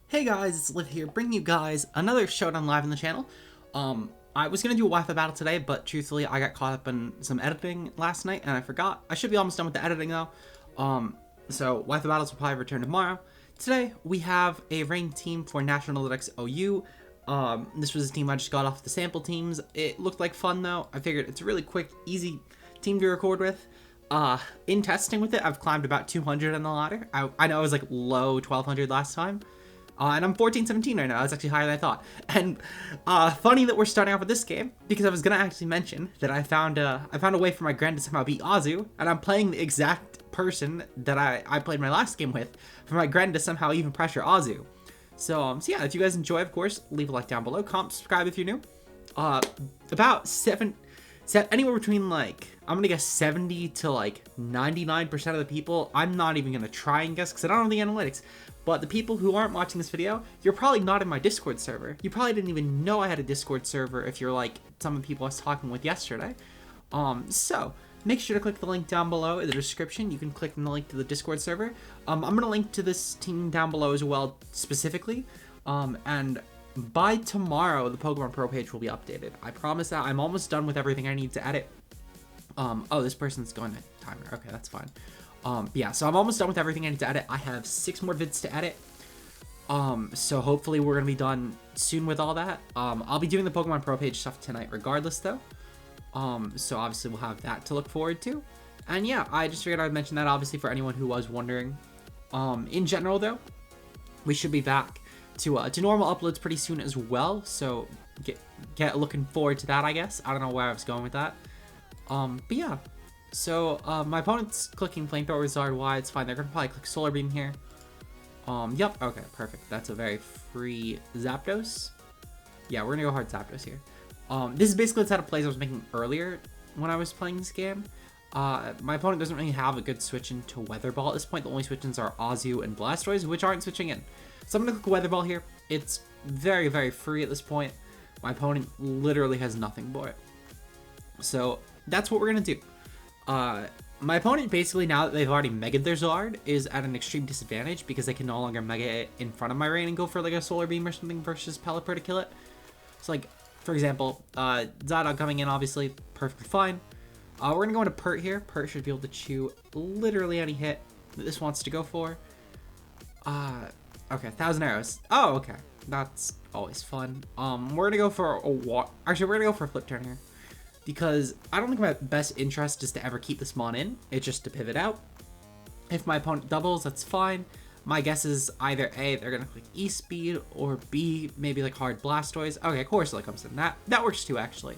Hey guys, it's Liv here, bringing you guys another Showdown live on the channel. I was gonna do a Wi-Fi battle today, but truthfully, I got caught up in some editing last night, and I forgot. I should be almost done with the editing though. So Wi-Fi battles will probably return tomorrow. Today, we have a ranked team for National Analytics OU. This was a team I just got off the sample teams. It looked like fun though. I figured it's a really quick, easy team to record with. In testing with it, I've climbed about 200 on the ladder. I know I was like low 1200 last time. And I'm 14-17 right now. That's actually higher than I thought. And funny that we're starting off with this game, because I was gonna actually mention that I found a way for my Grand to somehow beat Azu, and I'm playing the exact person that I played my last game with for my Grand to somehow even pressure Azu. So yeah, if you guys enjoy, of course, leave a like down below, comment, subscribe if you're new. About anywhere between like, I'm gonna guess 70 to like 99% of the people, I'm not even gonna try and guess because I don't know the analytics, but the people who aren't watching this video, you're probably not in my Discord server. You probably didn't even know I had a Discord server if you're like some of the people I was talking with yesterday. So make sure to click the link down below in the description. You can click on the link to the Discord server. I'm gonna link to this team down below as well specifically. And by tomorrow, the Pokemon Pro page will be updated. I promise that. I'm almost done with everything I need to edit. Oh, this person's going to timer. Okay, that's fine. Yeah, so I'm almost done with everything I need to edit. I have 6 more vids to edit. So hopefully we're going to be done soon with all that. I'll be doing the Pokemon Pro page stuff tonight regardless, though. So obviously we'll have that to look forward to. And yeah, I just figured I'd mention that obviously for anyone who was wondering. In general, though, we should be back to normal uploads pretty soon as well. So get looking forward to that, I guess. I don't know where I was going with that. But yeah. So, my opponent's clicking Flamethrower Zard. Why? It's fine. They're gonna probably click Solar Beam here. Yep. Okay, perfect. That's a very free Zapdos. Yeah, we're gonna go hard Zapdos here. This is basically the set of plays I was making earlier when I was playing this game. My opponent doesn't really have a good switch into Weather Ball at this point. The only switch-ins are Azu and Blastoise, which aren't switching in. So I'm gonna click Weather Ball here. It's very, very free at this point. My opponent literally has nothing for it. So that's what we're gonna do. My opponent basically, now that they've already Mega'd their Zard, is at an extreme disadvantage because they can no longer Mega it in front of my Rain and go for like a Solar Beam or something versus Pelipper to kill it. So like, for example, Zydog coming in, obviously, perfectly fine. We're gonna go into Pert here. Pert should be able to chew literally any hit that this wants to go for. Okay, 1,000 arrows. Oh, okay. That's always fun. We're gonna go for a Actually, we're gonna go for a Flip Turn here, because I don't think my best interest is to ever keep this Mon in. It's just to pivot out. If my opponent doubles, that's fine. My guess is either A, they're going to click E-Speed, or B, maybe like hard Blastoise. Okay, Corsola comes in. That works too, actually.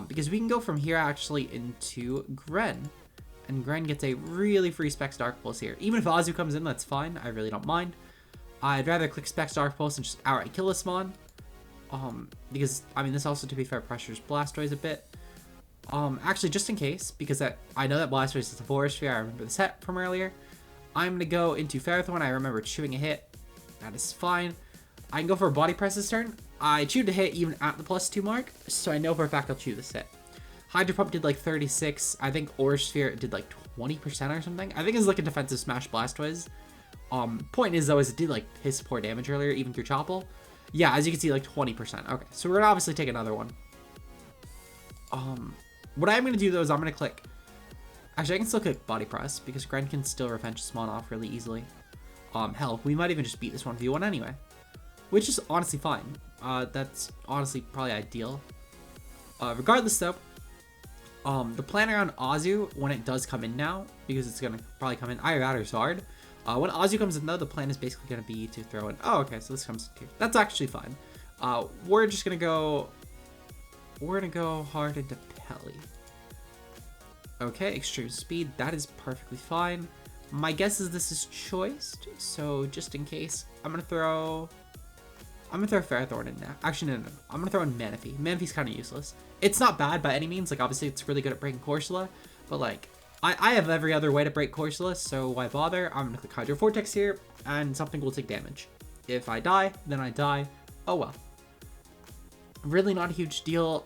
Because we can go from here, actually, into Gren. And Gren gets a really free Specs Dark Pulse here. Even if Azu comes in, that's fine. I really don't mind. I'd rather click Specs Dark Pulse and just outright kill this Mon. Because, I mean, this also, to be fair, pressures Blastoise a bit. Actually, just in case, because I know that Blastoise is a Forest Sphere, I remember the set from earlier, I'm going to go into Ferrothorn. I remember chewing a hit. That is fine. I can go for a Body Press this turn. I chewed a hit even at the +2 mark, so I know for a fact I'll chew this hit. Hydro Pump did like 36. I think Aura Sphere did like 20% or something. I think it's like a defensive smash Blastoise. Point is, though, is it did like piss poor damage earlier, even through Chople. Yeah, as you can see, like 20%. Okay, so we're gonna obviously take another one. What I'm gonna do though is I'm gonna click. Actually, I can still click Body Press because Gren can still revenge Smon off really easily. Hell, we might even just beat this 1v1 anyway, which is honestly fine. That's honestly probably ideal. Regardless though, the plan around Azu when it does come in now, because it's gonna probably come in either that or Zard. When Azu comes in though, the plan is basically gonna be to throw in. Oh, okay, so this comes in here. That's actually fine. We're just gonna go. We're gonna go hard into Pelly. Okay, extreme speed. That is perfectly fine. My guess is this is choiced, so just in case, I'm gonna throw Ferrothorn in now. Actually, no. I'm gonna throw in Manaphy. Manaphy's kind of useless. It's not bad by any means. Like, obviously, it's really good at breaking Corsola, but like, I have every other way to break Corsola, so why bother? I'm gonna click Hydro Vortex here, and something will take damage. If I die, then I die. Oh well. Really not a huge deal.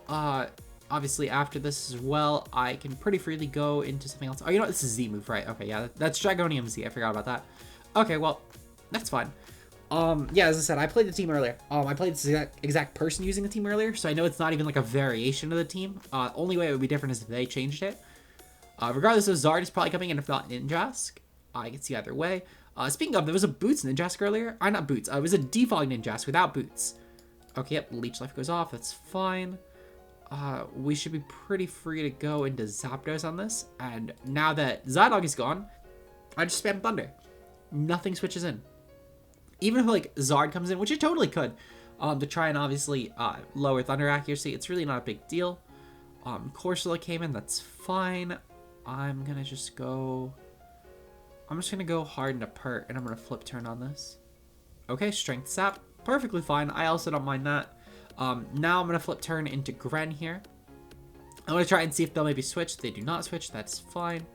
Obviously, after this as well, I can pretty freely go into something else. Oh, you know what? This is Z move, right? Okay, yeah, that's Dragonium Z. I forgot about that. Okay, well, that's fine. Yeah, as I said, I played the team earlier. I played this exact person using the team earlier, so I know it's not even like a variation of the team. Only way it would be different is if they changed it. Regardless of Zard is probably coming in, if not Ninjask. I can see either way. Speaking of, there was a Boots Ninjask earlier. Not Boots. It was a Defog Ninjask without Boots. Okay, yep, Leech Life goes off. That's fine. We should be pretty free to go into Zapdos on this. And now that Zydog is gone, I just spam Thunder. Nothing switches in. Even if like Zard comes in, which it totally could, to try and obviously lower Thunder accuracy, it's really not a big deal. Corsola came in, that's fine. I'm just gonna go hard into Pert, and I'm gonna flip turn on this. Okay, Strength Sap, perfectly fine. I also don't mind that. Now I'm gonna flip turn into Gren here. I'm gonna try and see if they'll maybe switch. They do not switch, that's fine.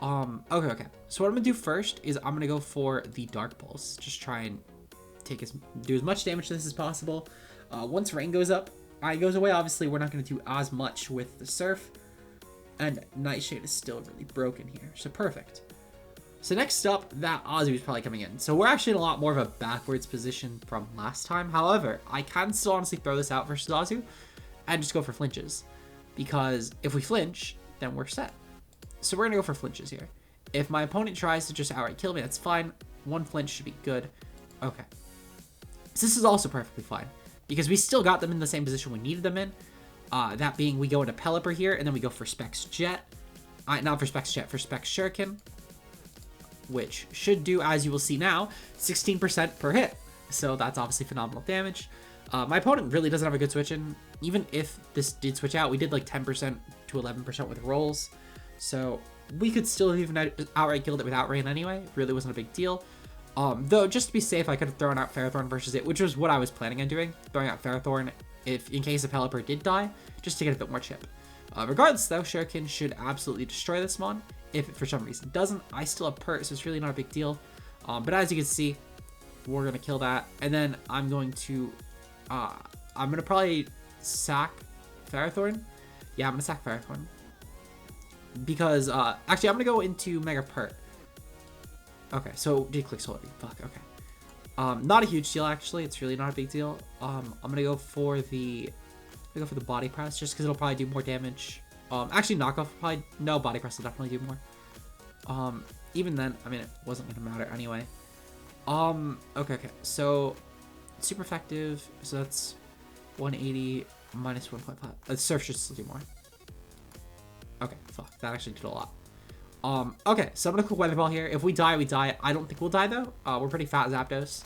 Okay. So what I'm gonna do first is I'm gonna go for the Dark Pulse. Just try and do as much damage to this as possible. Once Rain goes up, goes away. Obviously, we're not gonna do as much with the Surf. And Nightshade is still really broken here, so perfect. So next up, that Azu is probably coming in. So we're actually in a lot more of a backwards position from last time. However, I can still honestly throw this out versus Azu and just go for flinches. Because if we flinch, then we're set. So we're going to go for flinches here. If my opponent tries to just outright kill me, that's fine. One flinch should be good. Okay. So this is also perfectly fine. Because we still got them in the same position we needed them in. That being, we go into Pelipper here, and then we go for Specs Jet. Not for Specs Jet, for Specs Shuriken. Which should do, as you will see now, 16% per hit. So that's obviously phenomenal damage. My opponent really doesn't have a good switch in. Even if this did switch out, we did like 10% to 11% with rolls. So we could still have even outright killed it without Rain anyway. It really wasn't a big deal. Though, just to be safe, I could have thrown out Ferrothorn versus it, which was what I was planning on doing. Throwing out Ferrothorn in case the Pelipper did die, just to get a bit more chip. Regardless, though, Shuriken should absolutely destroy this mon. If it for some reason doesn't, I still have Pert, so it's really not a big deal. But as you can see, we're going to kill that. And then I'm going to probably sack Ferrothorn. Yeah, I'm going to sack Ferrothorn. Because, actually, I'm going to go into Mega Pert. Okay, so did click Solar Beam. Fuck, okay. Not a huge deal, actually. It's really not a big deal. I'm going to go for the Body Press, just because it'll probably do more damage. Actually, Knockoff probably... No, Body Press will definitely do more. Even then, I mean, it wasn't going to matter anyway. Okay. So, super effective. So that's 180 minus 1.5. Surf should still do more. Okay, fuck. That actually did a lot. Okay, so I'm going to quick Weather Ball here. If we die, we die. I don't think we'll die, though. We're pretty fat Zapdos.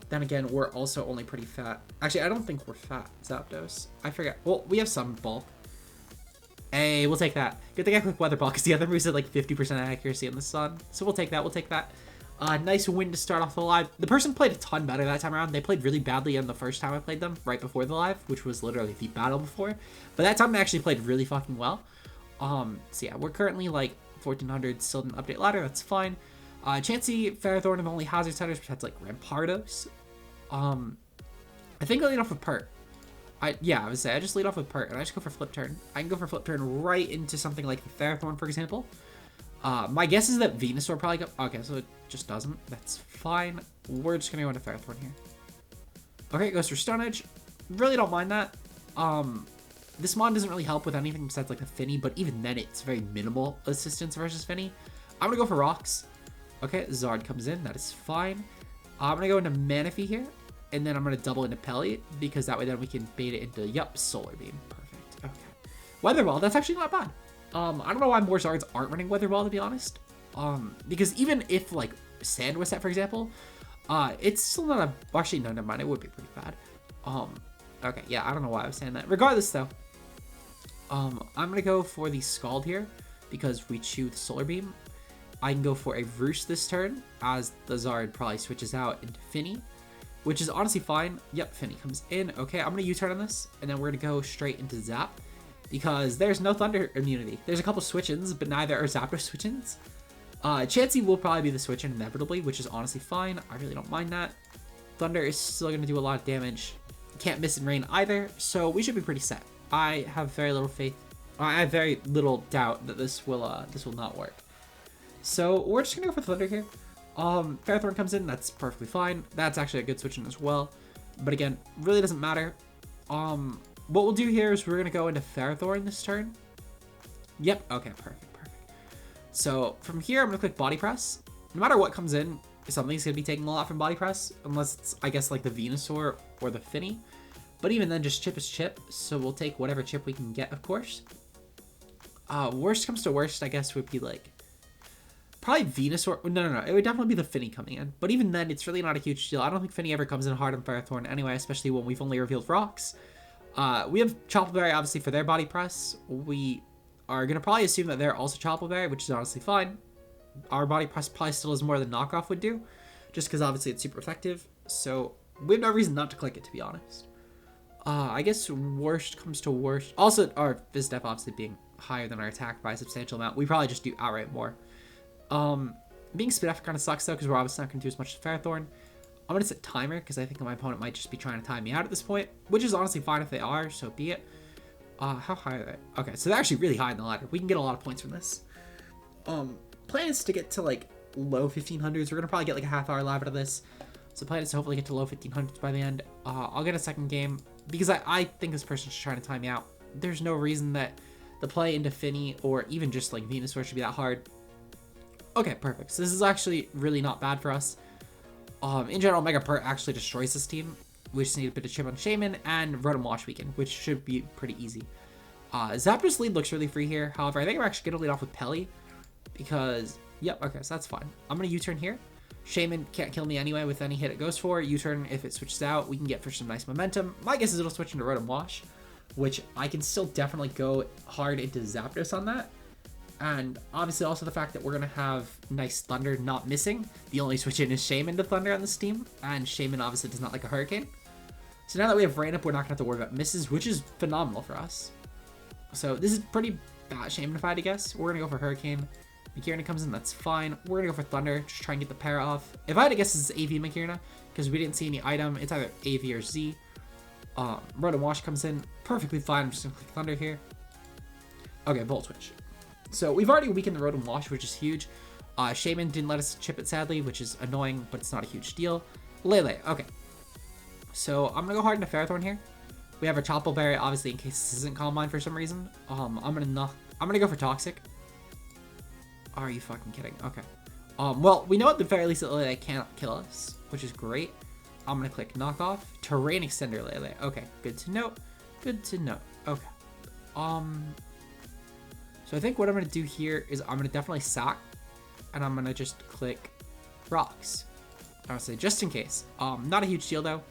Then again, we're also only pretty fat. Actually, I don't think we're fat Zapdos. I forget. Well, we have some bulk. Hey, we'll take that. Good thing I quick Weather Ball, because the other moves had like 50% accuracy in the sun. So we'll take that. Nice win to start off the live. The person played a ton better that time around. They played really badly in the first time I played them, right before the live, which was literally the battle before. But that time they actually played really fucking well. So yeah, we're currently like 1400, still didn't update ladder, that's fine. Chansey, Ferrothorn, and only Hazard Setters, which has like Rampardos. I think I'll lead off with Pert. I would say I just lead off with Pert, and I just go for Flip Turn. I can go for Flip Turn right into something like the Ferrothorn, for example. My guess is that Venusaur probably go... Okay, so it just doesn't. That's fine. We're just gonna go into Ferrothorn here. Okay, it goes for Stone Edge. Really don't mind that. This mon doesn't really help with anything besides like the Finny, but even then it's very minimal assistance versus Finny. I'm gonna go for Rocks. Okay, Zard comes in. That is fine. I'm gonna go into Manaphy here. And then I'm going to double into Pelly, because that way then we can bait it into, Solar Beam. Perfect. Okay. Weather Ball, that's actually not bad. I don't know why more Zards aren't running Weather Ball, to be honest. Because even if, like, Sand was set, for example, it's still not a... Actually, no, never mind. It would be pretty bad. Okay, yeah, I don't know why I was saying that. Regardless, though, I'm going to go for the Scald here, because we chew the Solar Beam. I can go for a Roost this turn, as the Zard probably switches out into Finny. Which is honestly fine. Yep, Finny comes in. Okay, I'm going to U-turn on this, and then we're going to go straight into Zap, because there's no Thunder immunity. There's a couple switch-ins, but neither are Zapdos switch-ins. Chansey will probably be the switch-in inevitably, which is honestly fine. I really don't mind that. Thunder is still going to do a lot of damage. Can't miss in Rain either, so we should be pretty set. I have very little faith. I have very little doubt that this will not work. So we're just going to go for Thunder here. Ferrothorn comes in, that's perfectly fine. That's actually a good switch in as well. But again, really doesn't matter. What we'll do here is we're going to go into Ferrothorn this turn. Yep, okay, perfect. So from here, I'm going to click Body Press. No matter what comes in, something's going to be taking a lot from Body Press, unless it's, I guess, like the Venusaur or the Finny. But even then, just chip is chip, so we'll take whatever chip we can get, of course. Worst comes to worst, I guess, would be like probably Venusaur. No. It would definitely be the Finny coming in. But even then, it's really not a huge deal. I don't think Finny ever comes in hard on Ferrothorn anyway, especially when we've only revealed rocks. We have Choppleberry, obviously, for their Body Press. We are going to probably assume that they're also Choppleberry, which is honestly fine. Our Body Press probably still is more than Knockoff would do, just because obviously it's super effective. So we have no reason not to click it, to be honest. I guess worst comes to worst. Also, our Vizdef obviously being higher than our attack by a substantial amount. We probably just do outright more. Being spit off kind of sucks, though, because we're obviously not going to do as much as Ferrothorn. I'm going to set timer, because I think my opponent might just be trying to time me out at this point, which is honestly fine if they are, so be it. How high are they? Okay, so they're actually really high in the ladder. We can get a lot of points from this. Plan is to get to, like, low 1500s. We're going to probably get, like, a half-hour live out of this. So plan is to hopefully get to low 1500s by the end. I'll get a second game, because I think this person's trying to time me out. There's no reason that the play into Finny, or even just, like, Venusaur should be that hard. Okay, perfect. So this is actually really not bad for us. In general, Mega Pert actually destroys this team. We just need a bit of chip on Shaman and Rotom Wash Weekend, which should be pretty easy. Zapdos lead looks really free here. However, I think we're actually going to lead off with Pelly because, yep, okay, so that's fine. I'm going to U-turn here. Shaman can't kill me anyway with any hit it goes for. U-turn, if it switches out, we can get for some nice momentum. My guess is it'll switch into Rotom Wash, which I can still definitely go hard into Zapdos on that. And obviously also the fact that we're going to have nice Thunder not missing. The only switch in is Shaman to Thunder on this team, and Shaman obviously does not like a Hurricane. So now that we have Rain Up, we're not going to have to worry about misses, which is phenomenal for us. So this is pretty bad Shamanified, I guess. We're going to go for Hurricane. Magearna comes in, that's fine. We're going to go for Thunder, just try and get the pair off. If I had to guess, this is AV Magearna, because we didn't see any item. It's either AV or Z. Rotom Wash comes in, perfectly fine. I'm just going to click Thunder here. Okay, Volt Switch. So we've already weakened the Rotom Wash, which is huge. Shaman didn't let us chip it, sadly, which is annoying, but it's not a huge deal. Lele, okay. So I'm going to go hard into Ferrothorn here. We have a Choppleberry, obviously, in case this isn't Calm Mind for some reason. I'm gonna go for Toxic. Are you fucking kidding? Okay. Well, we know at the very least that Lele cannot kill us, which is great. I'm gonna click Knockoff. Terrain Extender Lele. Okay, good to know. Good to know. Okay. So I think what I'm gonna do here is I'm gonna definitely sack, and I'm gonna just click Rocks. Honestly, just in case. Not a huge deal though.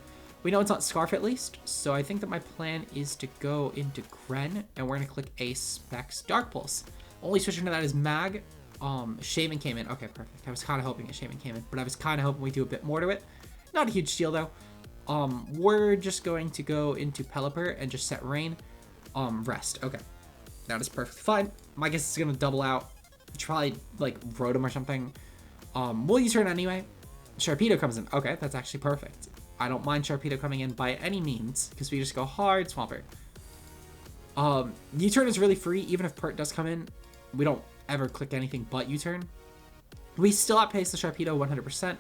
We know it's not Scarf at least, so I think that my plan is to go into Gren, and we're gonna click a Specs Dark Pulse. Only switching to that is Mag. Shaman came in. Okay, perfect. I was kind of hoping a Shaman came in, but I was kind of hoping we do a bit more to it. Not a huge deal though. We're just going to go into Pelipper and just set Rain. Rest. Okay, that is perfectly fine. My guess is gonna double out. Try like Rotom or something. We'll use turn anyway. Sharpedo comes in. Okay, that's actually perfect. I don't mind Sharpedo coming in by any means, because we just go hard Swampert. U-turn is really free, even if Pert does come in. We don't ever click anything but U-turn. We still outpace the Sharpedo 100%.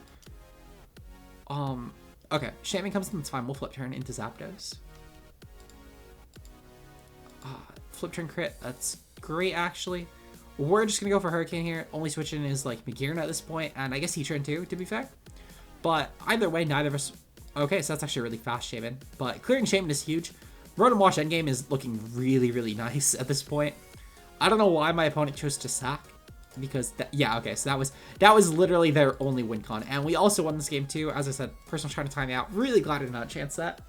Okay, Shaman comes in, that's fine. We'll flip turn into Zapdos. Flip turn crit, that's great actually. We're just gonna go for Hurricane here. Only switching is like Magearna at this point, and I guess U-turn too, to be fair. But either way, neither of us. Okay, so that's actually a really fast Shaman, but clearing Shaman is huge. Rotom Wash endgame is looking really, really nice at this point. I don't know why my opponent chose to sack, because yeah, okay, so that was literally their only win con, and we also won this game too. As I said, personal trying to time me out. Really glad I did not chance that.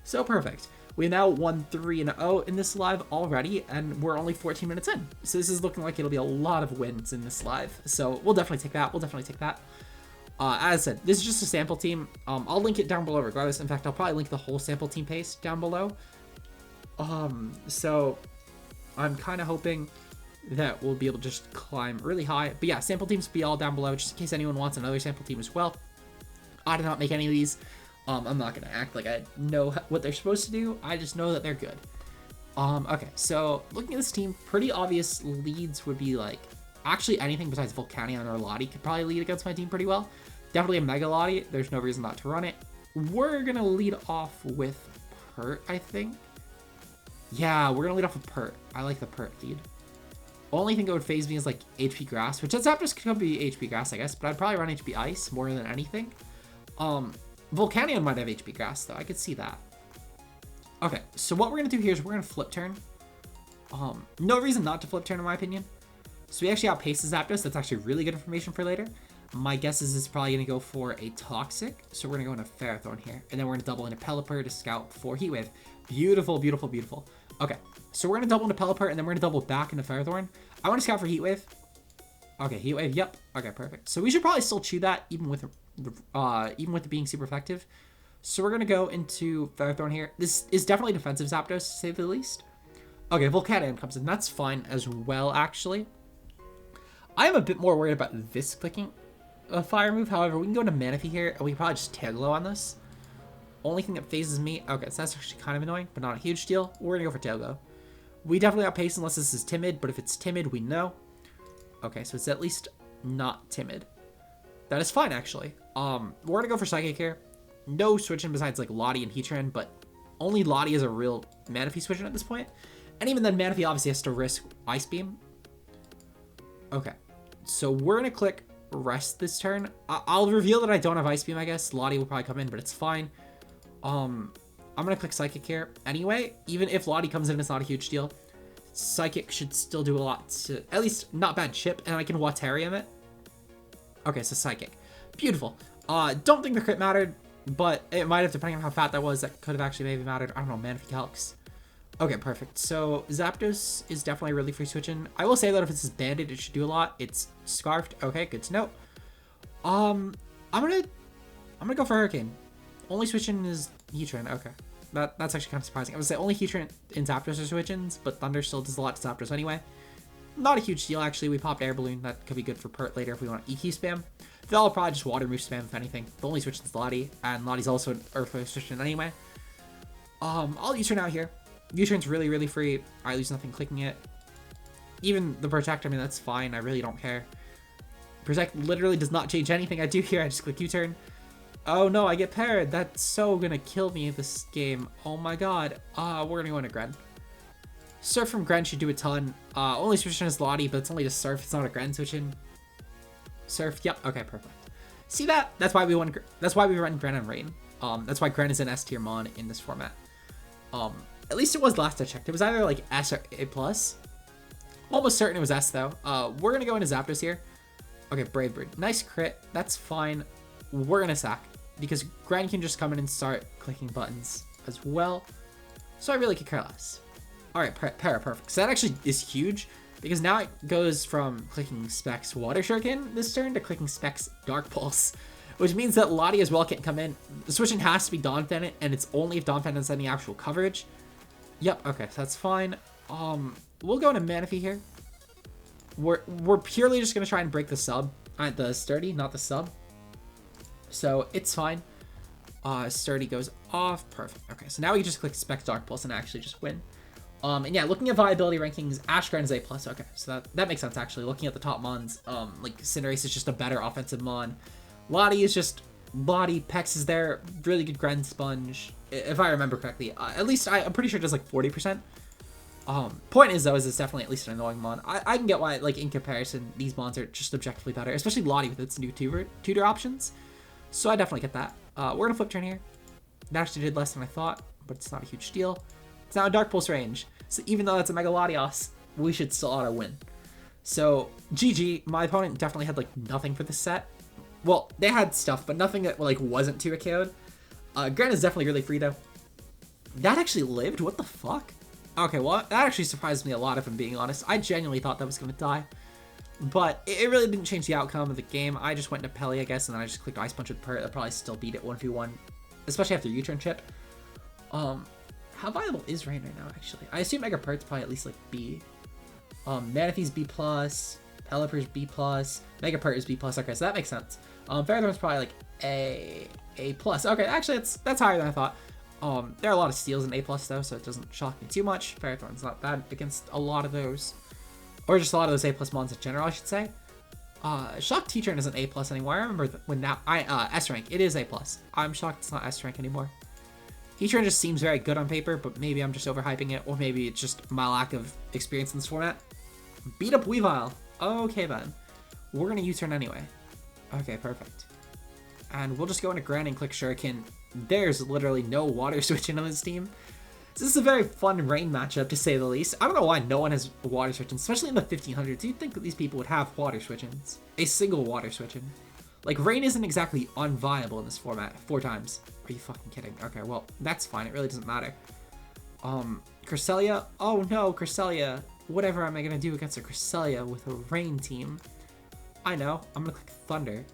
So perfect. We now won 3-0 in this live already, and we're only 14 minutes in. So this is looking like it'll be a lot of wins in this live. So we'll definitely take that. We'll definitely take that. As I said, this is just a sample team. I'll link it down below regardless. In fact, I'll probably link the whole sample team paste down below. So I'm kind of hoping that we'll be able to just climb really high. But yeah, sample teams be all down below, just in case anyone wants another sample team as well. I did not make any of these. I'm not going to act like I know what they're supposed to do. I just know that they're good. Okay, so looking at this team, pretty obvious leads would be like Actually, anything besides Volcanion or Lottie could probably lead against my team pretty well. Definitely a Mega Lottie. There's no reason not to run it. We're going to lead off with Pert, I think. Yeah, we're going to lead off with Pert. I like the Pert lead. Only thing that would phase me is like HP Grass, which does just could be HP Grass, I guess, but I'd probably run HP Ice more than anything. Volcanion might have HP Grass, though. I could see that. Okay, so what we're going to do here is we're going to Flip Turn. No reason not to Flip Turn, in my opinion. So we actually outpace the Zapdos. That's actually really good information for later. My guess is it's probably going to go for a Toxic. So we're going to go into Ferrothorn here. And then we're going to double into Pelipper to scout for Heat Wave. Beautiful, beautiful, beautiful. Okay, so we're going to double into Pelipper, and then we're going to double back into Ferrothorn. I want to scout for Heat Wave. Okay, Heat Wave, yep. Okay, perfect. So we should probably still chew that, even with it being super effective. So we're going to go into Ferrothorn here. This is definitely defensive Zapdos, to say the least. Okay, Volcanion comes in. That's fine as well, actually. I am a bit more worried about this clicking a fire move. However, we can go into Manaphy here, and we can probably just Tail Glow on this. Only thing that phases me... Okay, so that's actually kind of annoying, but not a huge deal. We're going to go for Tail Glow. We definitely outpace unless this is Timid, but if it's Timid, we know. Okay, so it's at least not Timid. That is fine, actually. We're going to go for Psychic here. No switching besides, like, Lottie and Heatran, but only Lottie is a real Manaphy switching at this point. And even then, Manaphy obviously has to risk Ice Beam. Okay, so we're going to click Rest this turn. I'll reveal that I don't have Ice Beam, I guess. Lottie will probably come in, but it's fine. I'm going to click Psychic here. Anyway, even if Lottie comes in, it's not a huge deal. Psychic should still do a lot to, at least not bad chip, and I can Watarium it. Okay, so Psychic. Beautiful. Don't think the crit mattered, but it might have, depending on how fat that was, that could have actually maybe mattered. I don't know, Manaphy Calcs. Okay, perfect. So Zapdos is definitely really free switching. I will say that if it's Banded, it should do a lot. It's Scarfed. Okay, good to know. I'm gonna go for Hurricane. Only switching is Heatran. Okay, that's actually kind of surprising. I would say only Heatran in Zapdos are switchings, but Thunder still does a lot to Zapdos anyway. Not a huge deal, actually. We popped Air Balloon. That could be good for Pert later if we want EQ spam. They'll probably just Water Move spam, if anything. The only switch is Lottie, and Lottie's also an Earth Wave switching anyway. I'll U-turn out here. U-turn's really, really free. I lose nothing clicking it. Even the Protect, I mean, that's fine. I really don't care. Protect literally does not change anything I do here. I just click U-turn. Oh no, I get paired. That's so gonna kill me this game. Oh my god. We're gonna go into Gren. Surf from Gren should do a ton. Only switching is Lottie, but it's only just Surf. It's not a Gren switching. Surf, yep. Okay, perfect. See that? That's why we run Gren and Rain. That's why Gren is an S tier mon in this format. At least it was last I checked. It was either like S or A+. Almost certain it was S though. We're gonna go into Zapdos here. Okay, Brave Bird. Nice crit. That's fine. We're gonna sack because Gren can just come in and start clicking buttons as well. So I really could care less. Alright, Para, perfect. So that actually is huge because now it goes from clicking Specs Water Shuriken this turn to clicking Specs Dark Pulse, which means that Lottie as well can't come in. The switching has to be Donphan, and it's only if Donphan has any actual coverage. Yep, okay, so that's fine. We'll go into Manaphy here. We're purely just gonna try and break the sub. The Sturdy, not the sub. So it's fine. Sturdy goes off. Perfect. Okay, so now we can just click Spec Dark Pulse and actually just win. And yeah, looking at viability rankings, Ashgren is A+. Okay, so that makes sense actually. Looking at the top mons, like Cinderace is just a better offensive mon. Lottie is just Lottie. Pex is there. Really good Gren Sponge, if I remember correctly. At least I'm pretty sure it does like 40%. Point is though, is it's definitely at least an annoying mon. I can get why, like in comparison, these mons are just objectively better, especially Lottie with its new tutor options. So I definitely get that. We're gonna Flip Turn here. That actually did less than I thought, but it's not a huge deal. It's now a Dark Pulse range. So even though that's a Mega Latios, we should still auto win. So GG, my opponent definitely had like nothing for this set. Well, they had stuff, but nothing that like wasn't too KO'd. Gren is definitely really free though. That actually lived? What the fuck? Okay, well, that actually surprised me a lot if I'm being honest. I genuinely thought that was gonna die. But it really didn't change the outcome of the game. I just went into Pelly, I guess, and then I just clicked Ice Punch with Pert. That probably still beat it 1v1, especially after U-turn chip. How viable is Rain right now, actually? I assume Mega Pert's probably at least like B. Manaphy's B+, Pelipper's B+, Mega Pert is B+. Okay, so that makes sense. Ferrothorn's probably like A+. Okay, actually that's higher than I thought. There are a lot of steals in A+ though, so it doesn't shock me too much. Ferrothorn's not bad against a lot of those. Or just a lot of those A+ mons in general, I should say. Shocked T-Turn isn't A+ anymore. I remember when that S rank. It is A+. I'm shocked it's not S rank anymore. T-Turn just seems very good on paper, but maybe I'm just overhyping it, or maybe it's just my lack of experience in this format. Beat up Weavile. Okay then. We're gonna U-turn anyway. Okay, perfect. And we'll just go into Gran and click Shuriken. There's literally no water switching on this team. This is a very fun rain matchup, to say the least. I don't know why no one has water switching, especially in the 1500s. You'd think that these people would have water switchings. A single water switching. Like, rain isn't exactly unviable in this format 4 times. Are you fucking kidding? Okay, well, that's fine. It really doesn't matter. Cresselia? Oh no, Cresselia. Whatever am I gonna do against a Cresselia with a rain team? I know. I'm gonna click Thunder.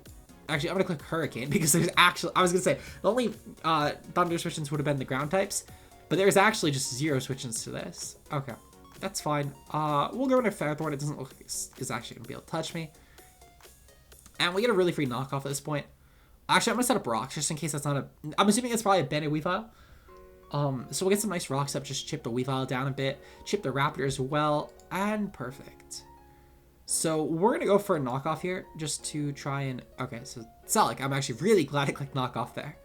Actually, I'm gonna click Hurricane because there's actually... I was gonna say, the only Thunder switchings would have been the ground types, but there's actually just 0 switchings to this. Okay, that's fine. We'll go into Ferrothorn. It doesn't look like it's actually gonna be able to touch me. And we get a really free knockoff at this point. Actually, I'm gonna set up rocks just in case that's not a... I'm assuming it's probably a banded Weavile. So we'll get some nice rocks up, just chip the Weavile down a bit, chip the Raptor as well, and perfect. So we're gonna go for a knockoff here, just to try and... Okay, so Selic, I'm actually really glad I clicked knockoff there.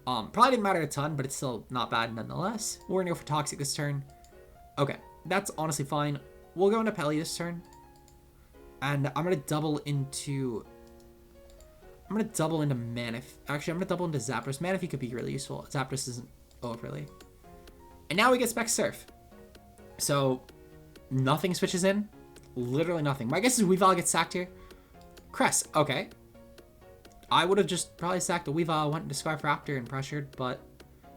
Probably didn't matter a ton, but it's still not bad nonetheless. We're gonna go for Toxic this turn. Okay, that's honestly fine. We'll go into Pelly this turn. And I'm gonna double into... Manif. Actually, I'm gonna double into Zapdos. Manaphy could be really useful. Zapdos isn't overly. And now we get Spec Surf. So, nothing switches in. Literally nothing. My guess is Weavile gets sacked here. Cress. Okay. I would have just probably sacked the Weavile, went into Scarf Raptor and pressured, but...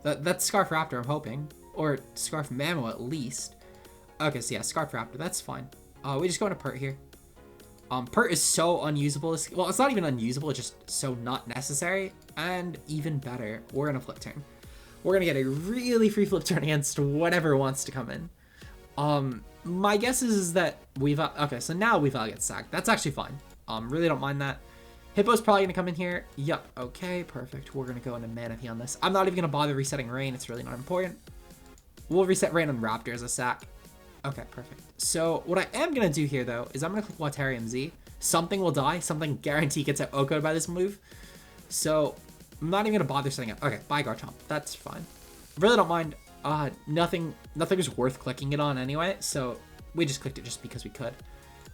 That's Scarf Raptor, I'm hoping. Or Scarf Mammo, at least. Okay, so yeah, Scarf Raptor. That's fine. We just go into Pert here. Pert is so unusable. Well, it's not even unusable. It's just so not necessary. And even better, we're going to Flip Turn. We're going to get a really free Flip Turn against whatever wants to come in. My guess is that Weavile... Okay, so now Weavile gets sacked. That's actually fine. Really don't mind that. Hippo's probably going to come in here. Yep. Okay, perfect. We're going to go into Manaphy on this. I'm not even going to bother resetting Rain. It's really not important. We'll reset Rain on Raptor as a sack. Okay, perfect. So what I am going to do here, though, is I'm going to click Watarium Z. Something will die. Something guaranteed gets out OHKO'd by this move. So I'm not even going to bother setting up. Okay, bye Garchomp. That's fine. Really don't mind. Nothing is worth clicking it on anyway, so we just clicked it just because we could.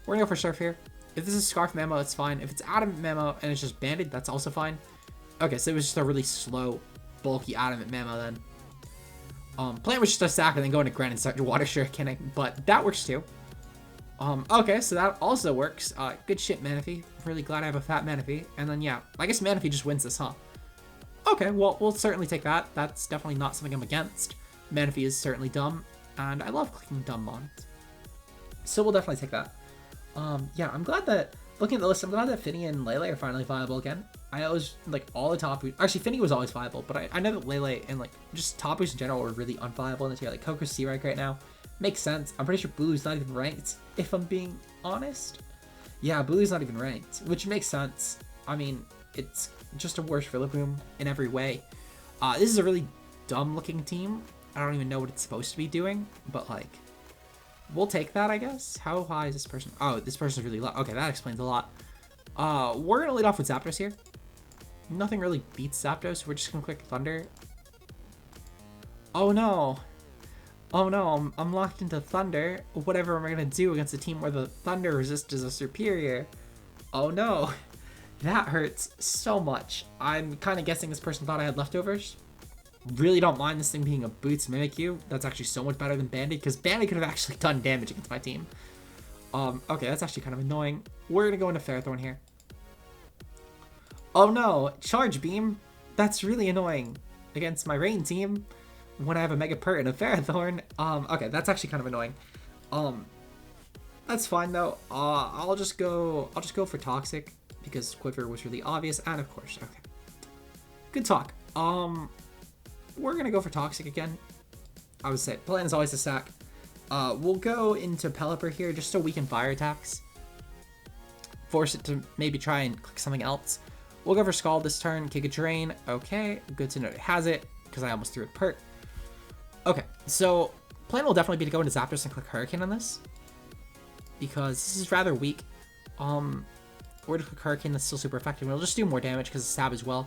We're going to go for Surf here. If this is Scarf Mammo, it's fine. If it's Adamant Mammo and it's just Banded, that's also fine. Okay, so it was just a really slow, bulky Adamant Mammo then. Plan was just a sack and then go into Gren and start Water Shuriken, but that works too. Okay, so that also works. Good shit, Manaphy. Really glad I have a fat Manaphy. And then, yeah, I guess Manaphy just wins this, huh? Okay, well, we'll certainly take that. That's definitely not something I'm against. Manaphy is certainly dumb, and I love clicking dumb mons. So we'll definitely take that. Yeah, I'm glad that, looking at the list, I'm glad that Finny and Lele are finally viable again. I know it was, like, all the top boosts. Actually, Finny was always viable, but I know that Lele and, like, just top boosts in general were really unviable in this year. Like, Coco's C-Rank right now. Makes sense. I'm pretty sure Blue's not even ranked, if I'm being honest. Yeah, Blue's not even ranked, which makes sense. I mean, it's just a worse Rillaboom in every way. This is a really dumb-looking team. I don't even know what it's supposed to be doing, but, like, we'll take that, I guess. How high is this person? Oh, this person's really low. Okay, that explains a lot. We're going to lead off with Zapdos here. Nothing really beats Zapdos. We're just going to click Thunder. Oh, no. Oh, no. I'm locked into Thunder. Whatever am I going to do against a team where the Thunder resist is a superior? Oh, no. That hurts so much. I'm kind of guessing this person thought I had leftovers. Really don't mind this thing being a Boots Mimikyu. That's actually so much better than Bandit, because Bandit could have actually done damage against my team. Okay, that's actually kind of annoying. We're going to go into Ferrothorn here. Oh no, Charge Beam. That's really annoying against my Rain team when I have a Mega Pert and a Ferrothorn. Okay, that's actually kind of annoying. That's fine though. I'll just go for Toxic because Quiver was really obvious, and of course, okay. Good talk. We're gonna go for Toxic again. I would say plan is always a sack. We'll go into Pelipper here just so we can fire attacks. Force it to maybe try and click something else. We'll go for Scald this turn, kick a Drain. Okay, good to know it has it, because I almost threw it Pert. Okay, so plan will definitely be to go into Zapdos and click Hurricane on this. because this is rather weak. We're gonna click Hurricane, that's still super effective. It'll just do more damage because of Stab as well.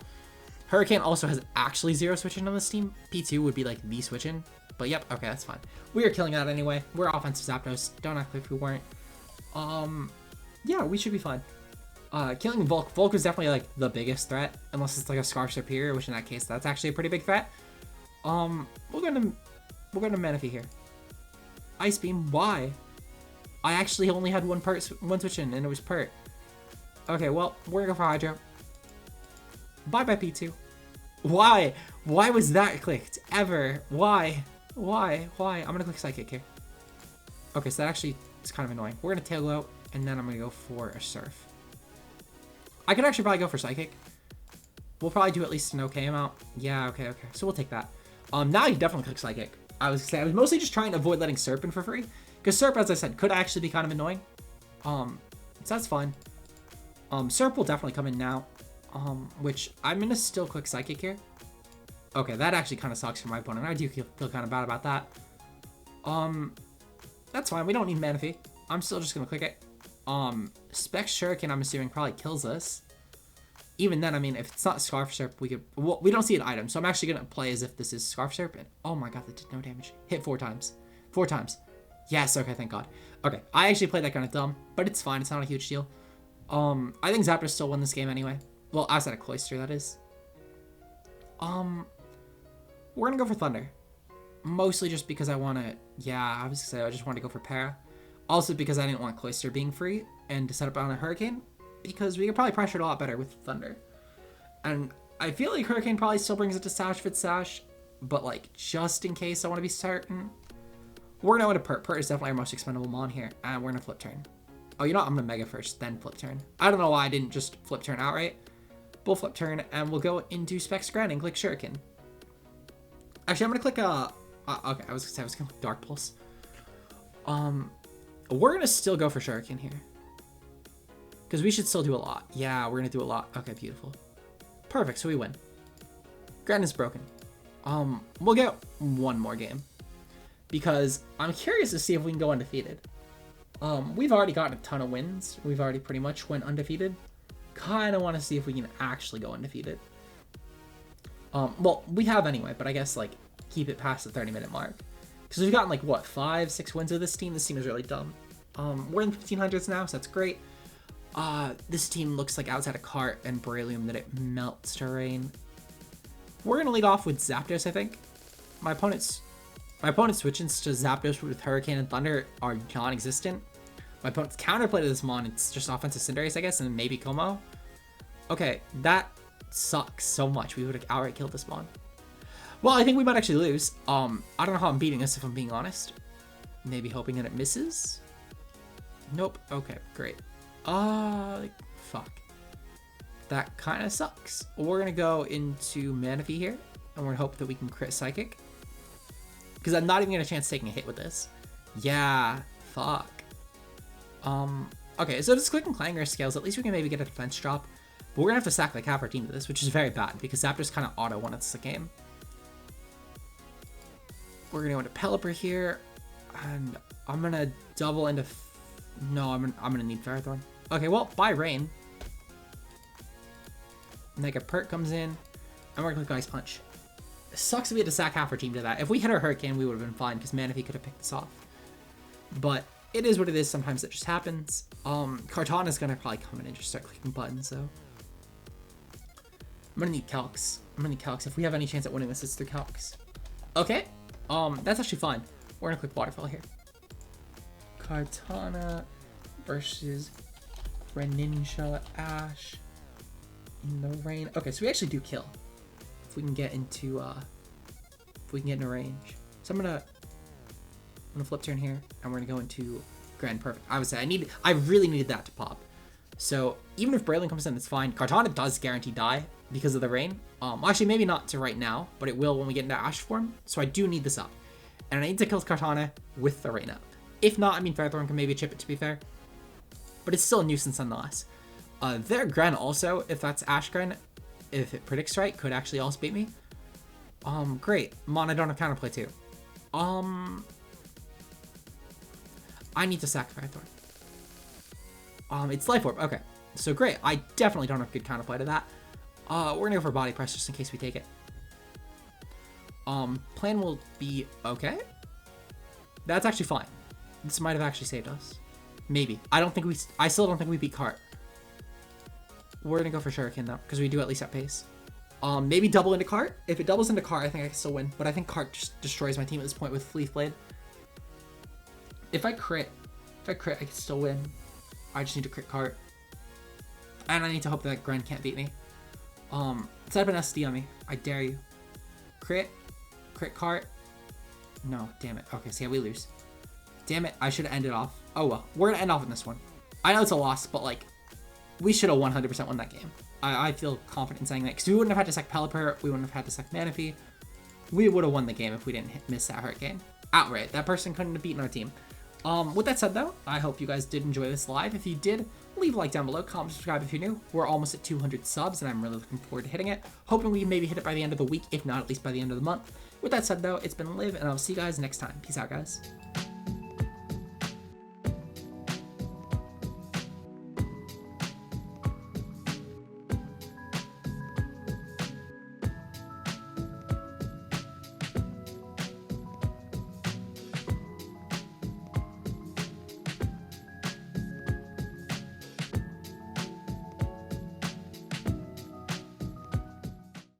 Hurricane also has actually 0 switch-in on this team. P2 would be like the switch-in. But yep, okay, that's fine. We are killing that anyway. We're offensive Zapdos. Don't act like we weren't. Yeah, we should be fine. Killing Volk. Volk is definitely like the biggest threat, unless it's like a Scarf Superior, which in that case, that's actually a pretty big threat. We're gonna Manaphy here. Ice Beam, why? I actually only had one switch-in, and it was Pert. Okay, well, we're gonna go for Hydro. Bye-bye, P2. Why? Why was that clicked? Ever? Why? Why? I'm gonna click Psychic here. Okay, so that actually is kind of annoying. We're gonna Tail Glow, and then I'm gonna go for a Surf. I could actually probably go for Psychic. We'll probably do at least an okay amount. Yeah, okay. So we'll take that. Now you definitely click Psychic. I was mostly just trying to avoid letting Serp in for free. Because Serp, as I said, could actually be kind of annoying. So that's fine. Serp will definitely come in now. Which I'm gonna still click Psychic here. Okay, that actually kind of sucks for my opponent. I do feel kind of bad about that. That's fine. We don't need Manaphy. I'm still just gonna click it. Specs Shuriken, I'm assuming, probably kills us. Even then, I mean, if it's not Scarf Surf, we could... Well, we don't see an item, so I'm actually gonna play as if this is Scarf Surf. And, oh my god, that did no damage. Hit 4 times. 4 times. Yes, okay, thank god. Okay, I actually played that kind of dumb, but it's fine. It's not a huge deal. I think Zapdos still won this game anyway. Well, outside of Cloyster, that is. We're gonna go for Thunder. Mostly just because I want to... Yeah, I was gonna say I just want to go for Para. Also because I didn't want Cloyster being free and to set up on a Hurricane. Because we could probably pressure it a lot better with Thunder. And I feel like Hurricane probably still brings it to Sash if it's Sash. But like, just in case I want to be certain. We're gonna go into Pert. Pert is definitely our most expendable Mon here. And we're gonna Flip Turn. Oh, you know what? I'm gonna Mega first, then Flip Turn. I don't know why I didn't just Flip Turn outright. We'll Flip Turn, and we'll go into Specs Grand and click Shuriken. Actually, I'm gonna click okay, I was gonna click Dark Pulse. We're gonna still go for Shuriken here. Because we should still do a lot. Yeah, we're gonna do a lot. Okay, beautiful. Perfect, so we win. Grand is broken. We'll get one more game. Because I'm curious to see if we can go undefeated. We've already gotten a ton of wins. We've already pretty much went undefeated. Kind of want to see if we can actually go undefeated. Well, we have anyway, but I guess, like, keep it past the 30-minute mark. Because we've gotten, like, what, 5, 6 wins with this team? This team is really dumb. We're in the 1500s now, so that's great. This team looks like outside a cart and Beryllium that it melts to rain. We're going to lead off with Zapdos, I think. My opponent's switch-ins to Zapdos with Hurricane and Thunder are non-existent. My opponent's counterplay to this Mon, it's just offensive Cinderace, I guess, and maybe Como. Okay, that sucks so much. We would have outright killed this Mon. Well, I think we might actually lose. I don't know how I'm beating this, if I'm being honest. Maybe hoping that it misses? Nope. Okay, great. Fuck. That kind of sucks. We're going to go into Manaphy here, and we're going to hope that we can crit Psychic. Because I'm not even going to chance taking a hit with this. Yeah, fuck. Okay, so just clicking Clangor scales, at least we can maybe get a defense drop. But we're gonna have to sack like half our team to this, which is very bad because Zapdos kind of auto won us the game. We're gonna go into Pelipper here, and I'm gonna double into. No, I'm gonna need Ferrothorn. Okay, well, bye Rain. Mega Pert comes in, and we're gonna click Ice Punch. It sucks that we had to sack half our team to that. If we hit our Hurricane, we would have been fine because Manaphy could have picked this off. But it is what it is. Sometimes it just happens. Kartana's gonna probably come in and just start clicking buttons, so. I'm gonna need Calcs. If we have any chance at winning this, it's through Calcs. Okay. That's actually fine. We're gonna click Waterfall here. Kartana versus Greninja Ash in the rain. Okay, so we actually do kill. If we can get into range. So I'm gonna flip turn here, and we're gonna go into Grand. Perfect. I would say I really needed that to pop. So even if Braylon comes in, it's fine. Kartana does guarantee die because of the rain. Actually, maybe not to right now, but it will when we get into Ash form. So I do need this up, and I need to kill Kartana with the rain up. If not, I mean, Ferrothorn can maybe chip it, to be fair, but it's still a nuisance nonetheless. Their Gren also, if that's Ash Gren, if it predicts right, could actually also beat me. Great. Mon, I don't have counterplay too. I need to sack Ferrothorn. It's Life Orb. Okay. So great. I definitely don't have good counterplay to that. We're gonna go for Body Press just in case we take it. Plan will be okay. That's actually fine. This might have actually saved us. Maybe. I still don't think we beat Cart. We're gonna go for Shuriken though, because we do at least at pace. Maybe double into Cart. If it doubles into Cart, I think I can still win. But I think Cart just destroys my team at this point with Leaf Blade. If I crit, I can still win. I just need to crit Cart. And I need to hope that Gren can't beat me. Set up an SD on me. I dare you. Crit Cart. No, damn it. Okay, so yeah, we lose. Damn it, I should have ended off. Oh well, we're gonna end off in this one. I know it's a loss, but like, we should have 100% won that game. I feel confident in saying that, because we wouldn't have had to sack Pelipper, we wouldn't have had to sack Manaphy. We would have won the game if we didn't miss that Hurricane. Outright, that person couldn't have beaten our team. With that said though, I hope you guys did enjoy this live. If you did, leave a like down below, comment, subscribe if you're new. We're almost at 200 subs, and I'm really looking forward to hitting it. Hoping we maybe hit it by the end of the week, if not at least by the end of the month. With that said though, it's been Liv, and I'll see you guys next time. Peace out, guys.